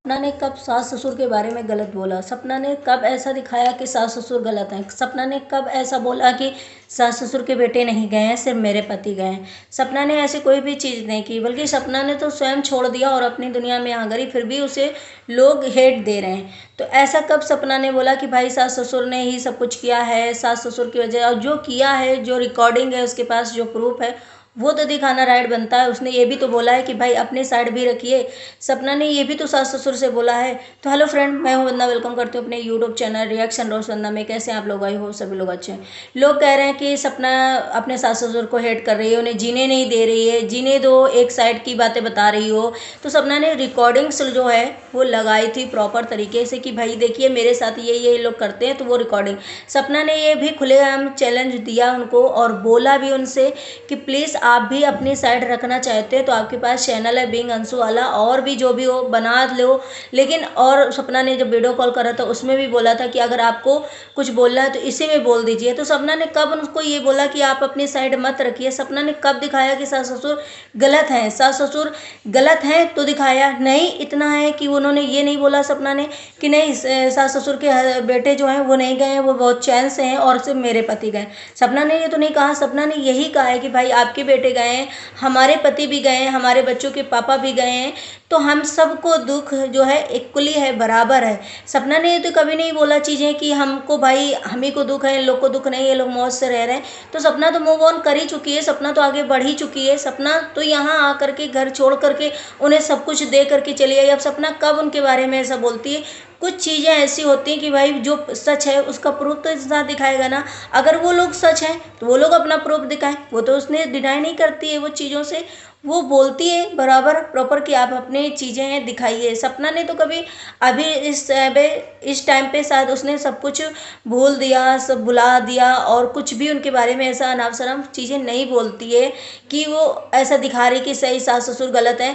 सपना ने कब सास ससुर के बारे में गलत बोला? सपना ने कब ऐसा दिखाया कि सास ससुर गलत हैं? सपना ने कब ऐसा बोला कि सास ससुर के बेटे नहीं गए हैं, सिर्फ मेरे पति गए हैं? सपना ने ऐसी कोई भी चीज़ नहीं की, बल्कि सपना ने तो स्वयं छोड़ दिया और अपनी दुनिया में आ गई, फिर भी उसे लोग हेट दे रहे हैं। तो ऐसा कब सपना ने बोला कि भाई सास ससुर ने ही सब कुछ किया है, सास ससुर की वजह, और जो किया है, जो रिकॉर्डिंग है उसके पास, जो प्रूफ है, वो तो दिखाना राइट बनता है। उसने ये भी तो बोला है कि भाई अपनी साइड भी रखिए। सपना ने ये भी तो सास ससुर से बोला है। तो हेलो फ्रेंड, मैं हूं वंदना, वेलकम करती हूँ अपने यूट्यूब चैनल रिएक्शन रोज वंदना में। कैसे हैं आप लोग? आई हो सभी लोग अच्छे हैं। लोग कह रहे हैं कि सपना अपने सास ससुर को हेट कर रही है, उन्हें जीने नहीं दे रही है, जीने दो, एक साइड की बातें बता रही हो। तो सपना ने रिकॉर्डिंग्स जो है वो लगाई थी प्रॉपर तरीके से कि भाई देखिए मेरे साथ ये लोग करते हैं। तो वो रिकॉर्डिंग सपना ने ये भी खुलेआम चैलेंज दिया उनको और बोला भी उनसे कि प्लीज़ आप भी अपनी साइड रखना चाहते हैं तो आपके पास चैनल है बिंग अंशु वाला, और भी जो भी हो बना लो। लेकिन और सपना ने जब वीडियो कॉल करा था उसमें भी बोला था कि अगर आपको कुछ बोलना है तो इसी में बोल दीजिए। तो सपना ने कब उनको ये बोला कि आप अपनी साइड मत रखिए? सपना ने कब दिखाया कि सास ससुर गलत हैं? सास ससुर गलत हैं तो दिखाया नहीं। इतना है कि उन्होंने ये नहीं बोला सपना ने कि नहीं सास ससुर के बेटे जो हैं वो नहीं गए हैं, वो बहुत चैन से हैं और सिर्फ मेरे पति गए। सपना ने ये तो नहीं कहा। सपना ने यही कहा है कि भाई आपके बेटे गए हैं, हमारे पति भी गए हैं, हमारे बच्चों के पापा भी गए हैं, तो हम सबको दुख जो है इक्वली है, बराबर है। सपना ने तो कभी नहीं बोला चीज़ें कि हमको भाई हम ही को दुख है, इन लोग को दुख नहीं है, ये लोग मौज से रह रहे हैं। तो सपना तो मूव ऑन कर ही चुकी है, सपना तो आगे बढ़ ही चुकी है। सपना तो यहाँ आकर के घर छोड़ करके उन्हें सब कुछ दे करके चली आई। अब सपना कब उनके बारे में ऐसा बोलती है? कुछ चीज़ें ऐसी होती हैं कि भाई जो सच है उसका प्रूफ तो इंसान दिखाएगा ना। अगर वो लोग सच हैं तो वो लोग अपना प्रूफ दिखाएं। वो तो उसने डिनाई नहीं करती है वो चीज़ों से, वो बोलती है बराबर प्रॉपर कि आप अपनी चीज़ें दिखाइए। सपना ने तो कभी अभी इस टाइम पे शायद उसने सब कुछ भूल दिया, सब भुला दिया, और कुछ भी उनके बारे में ऐसा अनाप शनाप चीज़ें नहीं बोलती है कि वो ऐसा दिखा रही कि सही सास ससुर गलत है।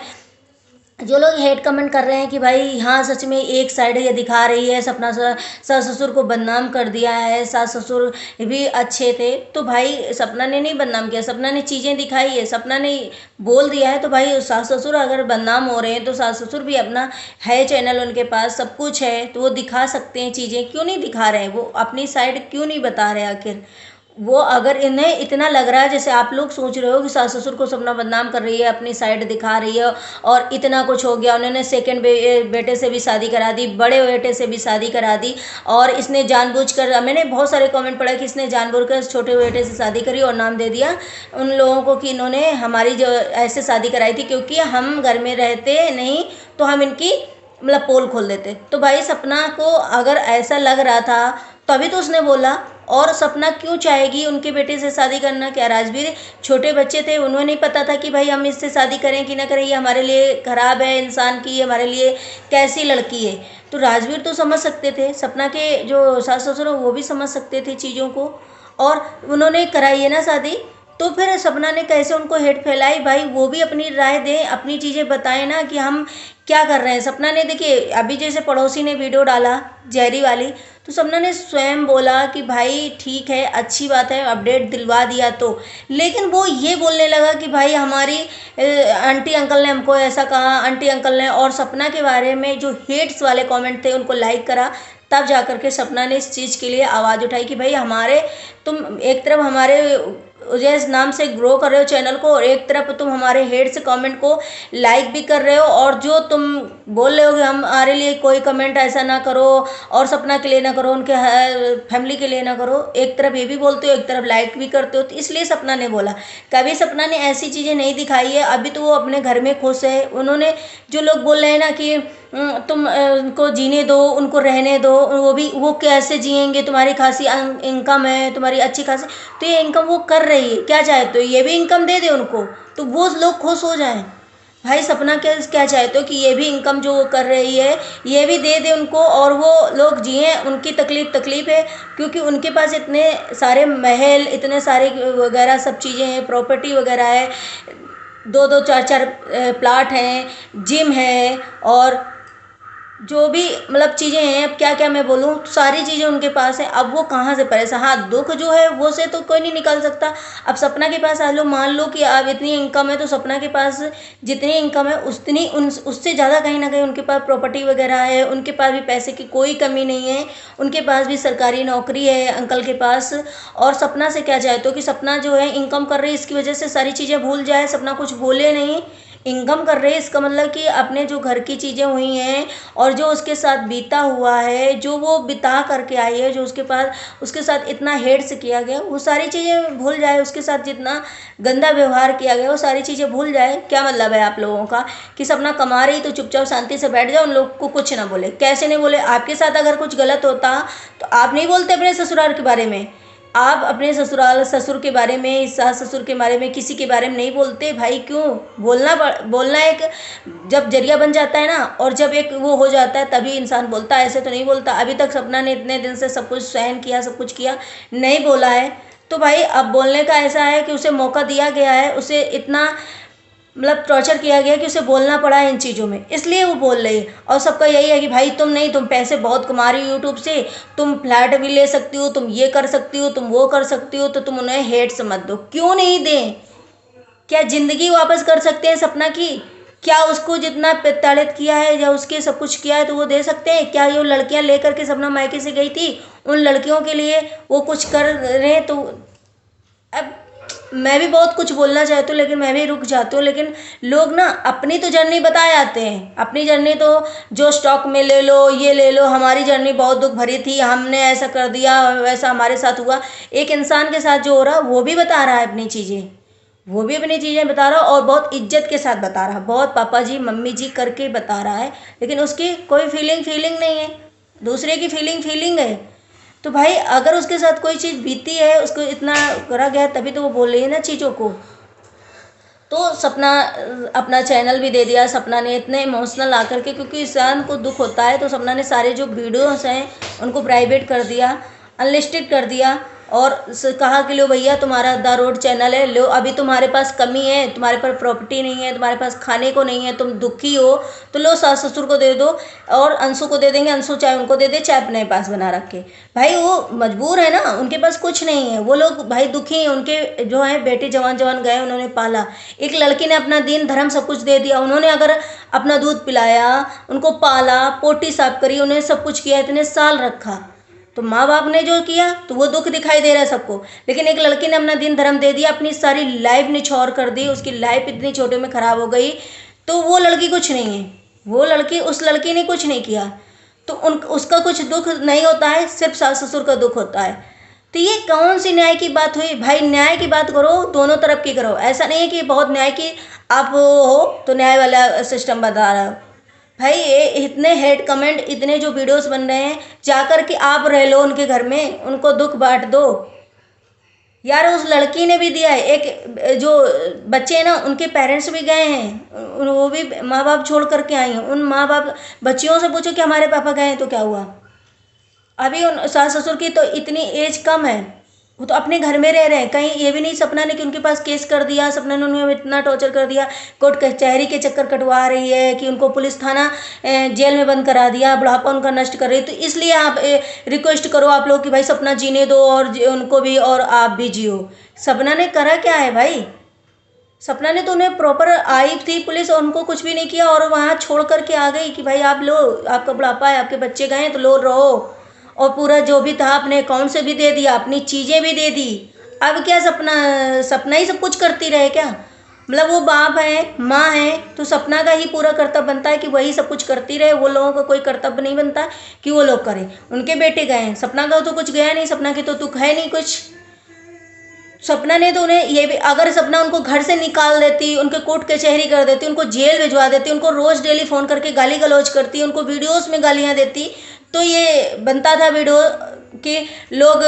जो लोग हेट कमेंट कर रहे हैं कि भाई हाँ सच में एक साइड ये दिखा रही है, सपना सास ससुर को बदनाम कर दिया है, सास ससुर भी अच्छे थे, तो भाई सपना ने नहीं बदनाम किया, सपना ने चीज़ें दिखाई है, सपना ने बोल दिया है। तो भाई सास ससुर अगर बदनाम हो रहे हैं तो सास ससुर भी अपना है चैनल, उनके पास सब कुछ है, तो वो दिखा सकते हैं चीज़ें। क्यों नहीं दिखा रहे हैं? वो अपनी साइड क्यों नहीं बता रहे आखिर? वो अगर इन्हें इतना लग रहा है जैसे आप लोग सोच रहे हो कि सास ससुर को सपना बदनाम कर रही है, अपनी साइड दिखा रही है और इतना कुछ हो गया, उन्होंने सेकंड बेटे से भी शादी करा दी, बड़े बेटे से भी शादी करा दी, और इसने जानबूझकर, मैंने बहुत सारे कमेंट पढ़ा कि इसने जानबूझकर छोटे बेटे से शादी करी और नाम दे दिया उन लोगों को कि इन्होंने हमारी जो ऐसे शादी कराई थी क्योंकि हम घर में रहते नहीं, तो हम इनकी मतलब पोल खोल देते। तो भाई सपना को अगर ऐसा लग रहा था तभी तो उसने बोला। और सपना क्यों चाहेगी उनके बेटे से शादी करना? क्या राजवीर छोटे बच्चे थे, उन्हें नहीं पता था कि भाई हम इससे शादी करें कि ना करें, ये हमारे लिए खराब है इंसान की, ये हमारे लिए कैसी लड़की है? तो राजवीर तो समझ सकते थे, सपना के जो सास ससुर वो भी समझ सकते थे चीज़ों को, और उन्होंने कराई है ना शादी। तो फिर सपना ने कैसे उनको हेट फैलाई? भाई वो भी अपनी राय दें, अपनी चीज़ें बताएं ना कि हम क्या कर रहे हैं। सपना ने देखिए अभी जैसे पड़ोसी ने वीडियो डाला जहरी वाली, तो सपना ने स्वयं बोला कि भाई ठीक है, अच्छी बात है, अपडेट दिलवा दिया तो, लेकिन वो ये बोलने लगा कि भाई हमारी आंटी अंकल ने हमको ऐसा कहा, आंटी अंकल ने, और सपना के बारे में जो हेट्स वाले कमेंट थे उनको लाइक करा। तब जाकर के सपना ने इस चीज़ के लिए आवाज़ उठाई कि भाई हमारे, तुम एक तरफ हमारे उजैस नाम से ग्रो कर रहे हो चैनल को, और एक तरफ तुम हमारे हेड से कमेंट को लाइक भी कर रहे हो, और जो तुम बोल रहे हो कि हमारे लिए कोई कमेंट ऐसा ना करो और सपना के लिए ना करो, उनके फैमिली के लिए ना करो, एक तरफ ये भी बोलते हो एक तरफ लाइक भी करते हो। तो इसलिए सपना ने बोला। कभी सपना ने ऐसी चीज़ें नहीं दिखाई है। अभी तो वो अपने घर में खुश है। उन्होंने, जो लोग बोल रहे हैं ना कि तुम उनको जीने दो, उनको रहने दो, वो कैसे जिएंगे, तुम्हारी खासी इनकम है, तुम्हारी अच्छी खासी, तो ये इनकम वो कर रही है, क्या चाहते हो ये भी इनकम दे दे उनको, तो वो लोग खुश हो जाएं। भाई सपना क्या क्या चाहते हो कि ये भी इनकम जो वो कर रही है ये भी दे दे उनको, और वो लोग जिए, उनकी तकलीफ है क्योंकि उनके पास इतने सारे महल, इतने सारे वगैरह सब चीज़ें हैं, प्रॉपर्टी वगैरह है, दो दो चार चार प्लाट हैं, जिम है, और जो भी मतलब चीज़ें हैं, अब क्या क्या मैं बोलूँ, सारी चीज़ें उनके पास है। अब वो कहाँ से परेशान, हाँ दुख जो है वो से तो कोई नहीं निकाल सकता। अब सपना के पास मान लो कि अब इतनी इनकम है, तो सपना के पास जितनी इनकम है उतनी उससे ज़्यादा कहीं ना कहीं उनके पास प्रॉपर्टी वगैरह है, उनके पास भी पैसे की कोई कमी नहीं है, उनके पास भी सरकारी नौकरी है अंकल के पास। और सपना से क्या चाहे तो कि सपना जो है इनकम कर रही है, इसकी वजह से सारी चीज़ें भूल जाए, सपना कुछ बोले नहीं। इनकम कर रहे हैं इसका मतलब कि अपने जो घर की चीज़ें हुई हैं और जो उसके साथ बीता हुआ है, जो वो बिता करके आई है, जो उसके पास उसके साथ इतना हेड से किया गया, वो सारी चीज़ें भूल जाए, उसके साथ जितना गंदा व्यवहार किया गया वो सारी चीज़ें भूल जाए। क्या मतलब है आप लोगों का कि सपना कमा रही तो चुपचाप शांति से बैठ जाओ, उन लोग को कुछ ना बोले। कैसे नहीं बोले? आपके साथ अगर कुछ गलत होता तो आप नहीं बोलते अपने ससुराल के बारे में? आप अपने ससुराल ससुर के बारे में, सास ससुर के बारे में, किसी के बारे में नहीं बोलते भाई? क्यों बोलना एक जब जरिया बन जाता है ना, और जब एक वो हो जाता है तभी इंसान बोलता है, ऐसे तो नहीं बोलता। अभी तक सपना ने इतने दिन से सब कुछ सहन किया, सब कुछ किया, नहीं बोला है। तो भाई अब बोलने का ऐसा है कि उसे मौका दिया गया है, उसे इतना मतलब टॉर्चर किया गया कि उसे बोलना पड़ा है इन चीज़ों में, इसलिए वो बोल रही है। और सबका यही है कि भाई तुम नहीं, तुम पैसे बहुत कमा रही हो यूट्यूब से, तुम फ्लैट भी ले सकती हो, तुम ये कर सकती हो, तुम वो कर सकती हो, तो तुम उन्हें हेट से मत दो। क्यों नहीं दें? क्या जिंदगी वापस कर सकते हैं सपना की? क्या उसको जितना प्रताड़ित किया है या उसके सब कुछ किया है तो वो दे सकते हैं? क्या ये लड़कियां लेकर के सपना मायके से गई थी, उन लड़कियों के लिए वो कुछ कर रहे हैं? तो अब मैं भी बहुत कुछ बोलना चाहती हूँ लेकिन मैं भी रुक जाती हूँ। लेकिन लोग ना अपनी तो जर्नी बताए आते हैं, अपनी जर्नी तो जो स्टॉक में ले लो, ये ले लो, हमारी जर्नी बहुत दुख भरी थी, हमने ऐसा कर दिया, वैसा हमारे साथ हुआ। एक इंसान के साथ जो हो रहा वो भी बता रहा है अपनी चीज़ें, वो भी अपनी चीज़ें बता रहा है और बहुत इज्जत के साथ बता रहा है, बहुत पापा जी मम्मी जी करके बता रहा है। लेकिन उसकी कोई फीलिंग नहीं है, दूसरे की फीलिंग है। तो भाई अगर उसके साथ कोई चीज़ बीती है, उसको इतना करा गया, तभी तो वो बोल रही है ना चीज़ों को। तो सपना अपना चैनल भी दे दिया सपना ने, इतने इमोशनल आकर के, क्योंकि इंसान को दुख होता है। तो सपना ने सारे जो वीडियोस हैं उनको प्राइवेट कर दिया, अनलिस्टेड कर दिया, और कहा कि लो भैया तुम्हारा द रोड चैनल है, लो अभी तुम्हारे पास कमी है, तुम्हारे पास प्रॉपर्टी नहीं है, तुम्हारे पास खाने को नहीं है, तुम दुखी हो, तो लो सास ससुर को दे दो और अंशु को दे देंगे, अंशु चाहे उनको दे दे चाहे अपने पास बना रखे। भाई वो मजबूर है ना, उनके पास कुछ नहीं है, वो लोग भाई दुखी हैं। उनके जो है बेटे जवान जवान गए, उन्होंने पाला, एक लड़की ने अपना दीन धर्म सब कुछ दे दिया, उन्होंने अगर अपना दूध पिलाया, उनको पाला, पोटी साफ करी, उन्हें सब कुछ किया, इतने साल रखा, तो माँ बाप ने जो किया तो वो दुख दिखाई दे रहा है सबको। लेकिन एक लड़की ने अपना दिन धर्म दे दिया, अपनी सारी लाइफ निछोड़ कर दी, उसकी लाइफ इतनी छोटे में खराब हो गई, तो वो लड़की कुछ नहीं है, वो लड़की उस लड़की ने कुछ नहीं किया, तो उसका कुछ दुख नहीं होता है, सिर्फ सास ससुर का दुख होता है। तो ये कौन सी न्याय की बात हुई भाई? न्याय की बात करो, दोनों तरफ की करो, ऐसा नहीं है कि बहुत न्याय की आप हो तो न्याय वाला सिस्टम बता रहा हो। भाई ये इतने हेड कमेंट, इतने जो वीडियोस बन रहे हैं, जाकर के आप रह लो उनके घर में, उनको दुख बांट दो यार। उस लड़की ने भी दिया है, एक जो बच्चे हैं ना उनके पेरेंट्स भी गए हैं, वो भी माँ बाप छोड़ करके आई हैं, उन माँ बाप बच्चियों से पूछो कि हमारे पापा गए हैं तो क्या हुआ? अभी उन सास ससुर की तो इतनी एज कम है, वो तो अपने घर में रह रहे हैं। कहीं ये भी नहीं सपना ने कि उनके पास केस कर दिया, सपना ने उन्हें इतना टॉर्चर कर दिया, कोर्ट कचहरी के चक्कर कटवा रही है कि उनको पुलिस थाना जेल में बंद करा दिया, बुढ़ापा उनका नष्ट कर रही है। तो इसलिए आप रिक्वेस्ट करो आप लोग कि भाई सपना जीने दो और उनको भी, और आप भी जियो। सपना ने करा क्या है भाई? सपना ने तो उन्हें प्रॉपर आई थी पुलिस और उनको कुछ भी नहीं किया, और वहाँ छोड़ करके आ गई कि भाई आप लो, आपका बुढ़ापा है, आपके बच्चे गए हैं तो लो रहो। और पूरा जो भी था अपने अकाउंट से भी दे दिया, अपनी चीज़ें भी दे दी। अब क्या सपना सपना ही सब कुछ करती रहे क्या? मतलब वो बाप है, माँ है, तो सपना का ही पूरा कर्तव्य बनता है कि वही सब कुछ करती रहे, वो लोगों का कोई कर्तव्य नहीं बनता कि वो लोग करें। उनके बेटे गए हैं, सपना का तो कुछ गया नहीं, सपना की तो दुख है नहीं कुछ। सपना ने तो उन्हें ये भी, अगर सपना उनको घर से निकाल देती, उनके कोर्ट कचहरी कर देती, उनको जेल भिजवा देती, उनको रोज डेली फोन करके गाली गलौज करती, उनको वीडियोस में गालियां देती, तो ये बनता था वीडियो कि लोग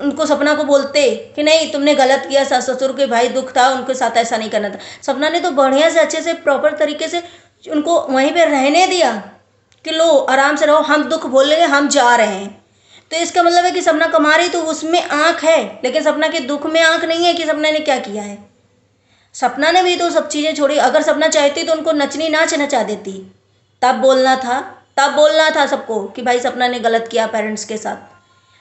उनको सपना को बोलते कि नहीं तुमने गलत किया, सास ससुर के भाई दुख था, उनके साथ ऐसा नहीं करना था। सपना ने तो बढ़िया से अच्छे से प्रॉपर तरीके से उनको वहीं पे रहने दिया कि लो आराम से रहो, हम दुख बोल लेंगे, हम जा रहे हैं। तो इसका मतलब है कि सपना कमा रही तो उसमें आंख है, लेकिन सपना के दुख में आंख नहीं है कि सपना ने क्या किया है। सपना ने भी तो सब चीज़ें छोड़ी, अगर सपना चाहती तो उनको नचनी नाच नचा देती, तब बोलना था, तब बोलना था सबको कि भाई सपना ने गलत किया पेरेंट्स के साथ,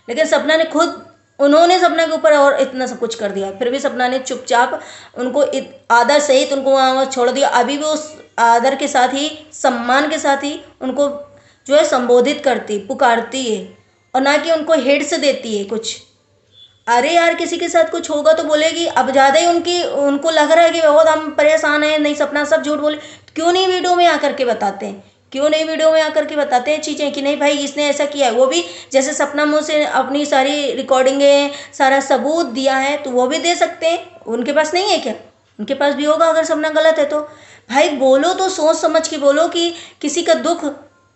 लेकिन सपना ने खुद, उन्होंने सपना के ऊपर और इतना सब कुछ कर दिया, फिर भी सपना ने चुपचाप उनको आदर सहित उनको वहाँ छोड़ दिया। अभी भी उस आदर के साथ ही, सम्मान के साथ ही उनको जो है संबोधित करती, पुकारती है, और ना कि उनको हिंट्स देती है कुछ। अरे यार, किसी के साथ कुछ होगा तो बोलेगी। अब ज़्यादा ही उनको लग रहा है कि बहुत हम परेशान हैं, नहीं सपना सब झूठ बोले, क्यों नहीं वीडियो में आकर के बताते हैं, क्यों नहीं वीडियो में आकर के बताते हैं चीज़ें कि नहीं भाई इसने ऐसा किया है। वो भी जैसे सपना मुँह से अपनी सारी रिकॉर्डिंगें, सारा सबूत दिया है, तो वो भी दे सकते हैं। उनके पास नहीं है क्या? उनके पास भी होगा अगर सपना गलत है तो। भाई बोलो तो सोच समझ के बोलो कि किसी का दुख,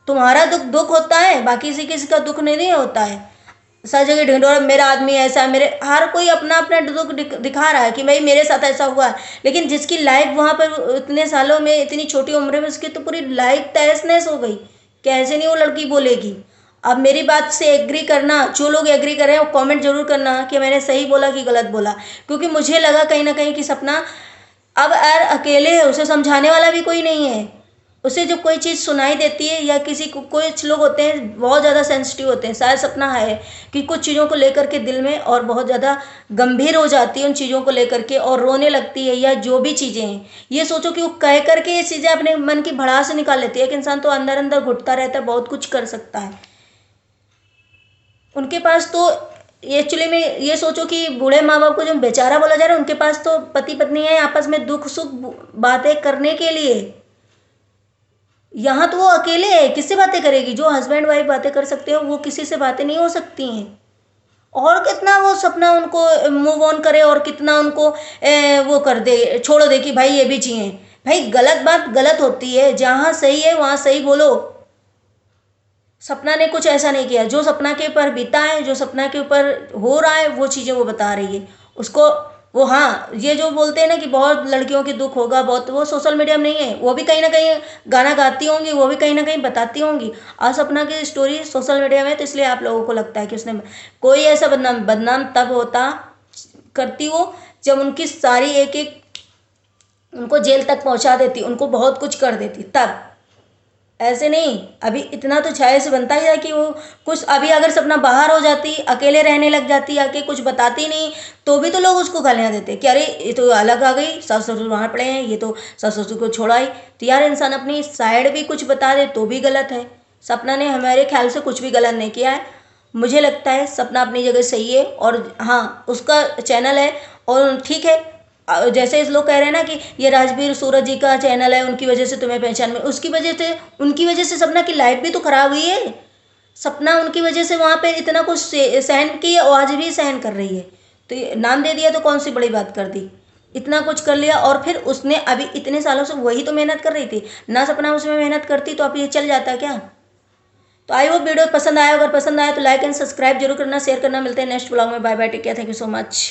तुम्हारा दुख दुख होता है, बाकी किसी का दुख नहीं होता है। सारी जगह ढिंढोरा, मेरा आदमी ऐसा है, मेरे, हर कोई अपना अपना दुख दिखा रहा है कि भाई मेरे साथ ऐसा हुआ है, लेकिन जिसकी लाइफ वहाँ पर इतने सालों में, इतनी छोटी उम्र में, उसकी तो पूरी लाइफ तहस नहस हो गई। कैसे नहीं वो लड़की बोलेगी? अब मेरी बात से एग्री करना, जो लोग एग्री कर रहे हैं वो कमेंट जरूर करना कि मैंने सही बोला कि गलत बोला, क्योंकि मुझे लगा कहीं ना कहीं कि सपना अब यार अकेले है, उसे समझाने वाला भी कोई नहीं है। उसे जो कोई चीज़ सुनाई देती है, या किसी को, कुछ लोग होते हैं बहुत ज़्यादा सेंसिटिव होते हैं, शायद सपना है कि कुछ चीज़ों को लेकर के दिल में और बहुत ज़्यादा गंभीर हो जाती है उन चीज़ों को लेकर के, और रोने लगती है, या जो भी चीज़ें हैं, ये सोचो कि वो कह करके ये चीज़ें अपने मन की भड़ास से निकाल लेती है। एक इंसान तो अंदर अंदर घुटता रहता है, बहुत कुछ कर सकता है। उनके पास तो एक्चुअली में ये सोचो कि बूढ़े माँ बाप को जो बेचारा बोला जा रहा है, उनके पास तो पति पत्नी है आपस में दुख सुख बातें करने के लिए। यहाँ तो वो अकेले है, किससे बातें करेगी? जो हस्बैंड वाइफ बातें कर सकते हो वो किसी से बातें नहीं हो सकती हैं। और कितना वो सपना उनको मूव ऑन करे, और कितना उनको वो कर दे, छोड़ दे कि भाई ये भी जिए। भाई गलत बात गलत होती है, जहाँ सही है वहाँ सही बोलो। सपना ने कुछ ऐसा नहीं किया, जो सपना के ऊपर बीता है, जो सपना के ऊपर हो रहा है, वो चीज़ें वो बता रही है उसको। वो, हाँ, ये जो बोलते हैं ना कि बहुत लड़कियों के दुख होगा बहुत, वो सोशल मीडिया में नहीं है, वो भी कहीं ना कहीं गाना गाती होंगी, वो भी कहीं ना कहीं बताती होंगी। आज सपना की स्टोरी सोशल मीडिया में, तो इसलिए आप लोगों को लगता है कि उसने, कोई ऐसा बदनाम बदनाम तब होता करती वो जब उनकी सारी एक एक, उनको जेल तक पहुंचा देती, उनको बहुत कुछ कर देती, तब। ऐसे नहीं, अभी इतना तो छाया से बनता ही है कि वो कुछ, अभी अगर सपना बाहर हो जाती, अकेले रहने लग जाती, आके कुछ बताती नहीं, तो भी तो लोग उसको गालियाँ देते कि अरे ये तो अलग आ गई, सास ससुर वहाँ पड़े हैं, ये तो सास ससुर को छोड़ाई। तो यार इंसान अपनी साइड भी कुछ बता दे तो भी गलत है। सपना ने हमारे ख्याल से कुछ भी गलत नहीं किया है। मुझे लगता है सपना अपनी जगह सही है, और हाँ उसका चैनल है, और ठीक है। जैसे इस लोग कह रहे हैं ना कि ये राजवीर सूरज जी का चैनल है, उनकी वजह से तुम्हें पहचान में, उसकी वजह से, उनकी वजह से सपना की लाइफ भी तो खराब हुई है। सपना उनकी वजह से वहाँ पे इतना कुछ सहन की, और आज भी सहन कर रही है। तो ये नाम दे दिया तो कौन सी बड़ी बात कर दी, इतना कुछ कर लिया। और फिर उसने अभी इतने सालों से वही तो मेहनत कर रही थी ना, सपना उसमें मेहनत करती तो अब ये चल जाता क्या? तो आई वो वीडियो पसंद आया, अगर पसंद आया तो लाइक एंड सब्सक्राइब जरूर करना, शेयर करना। मिलते हैं नेक्स्ट ब्लॉग में। Bye bye, take care, thank you so much.